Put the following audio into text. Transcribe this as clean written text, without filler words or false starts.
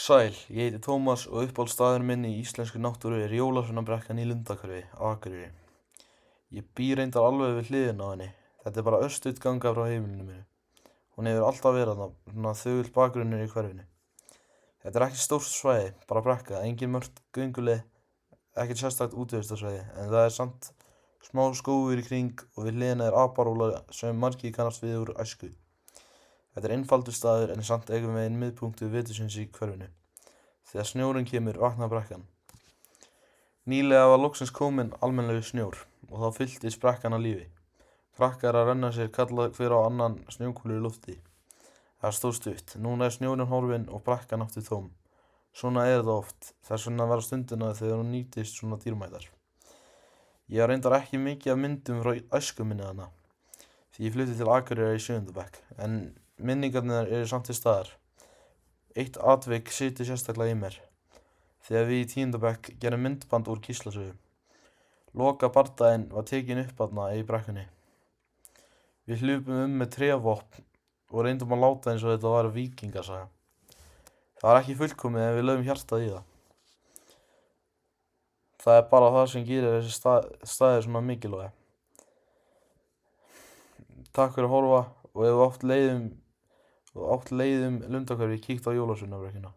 Sæl, ég heiti Tómas og uppáhaldsstaðurinn minn í íslenskri náttúru er Jólasveinabrekkan í Lundahverfi á Akureyri. Ég bý reyndar alveg við hliðina á henni. Þetta er bara örstutt ganga frá heimilinu mínu. Hún hefur alltaf verið þarna, svona þögull bakgrunnur í hverfinu. Þetta er ekki stórt svæði, bara brekka, engin mörk gönguleið, ekkert sérstakt útivistarsvæði, en það er samt smá skógur í kring og við hliðina er aparóla sem margir kannast við úr æsku. Þetta er einfaldur staður en samt einhvern veginn miðpunktur vetursins í hverfinu. Þegar snjórinn kemur vaknar brekkan. Nýlega var loksins kominn almennilegur snjór og þá fylltist brekkan af lífi. Krakkar að renna sér kalla hver á annan snjókúlur í lofti. Það stóð stutt. Núna er snjórinn horfinn og brekkan aftur tóm. Svona er þetta oft. Þess vegna verða stundina þegar hún nýtist svona dýrmætar. Ég á reyndar ekki mikið af myndum frá æsku minni þarna, því ég flutti til Akureyrar í 7. bekk, en minningarnar eru samt til staðar. Eitt atvik situr sérstaklega í mér. Þegar við í 10. bekk gerðum myndband úr Gíslasögu. Lokabardaginn var tekinn upp þarna í brekkunni. Við hlupum með trésvopn og reyndum að láta eins og þetta var víkingasaga. Það var ekki fullkomið en við lögðum hjartað í það. Það er bara það sem gerir þessi staðir svona mikilvæga. Takk fyrir að horfa og ef þú átt leið Lundahverfi, kíktu á Jólasveinabrekkuna.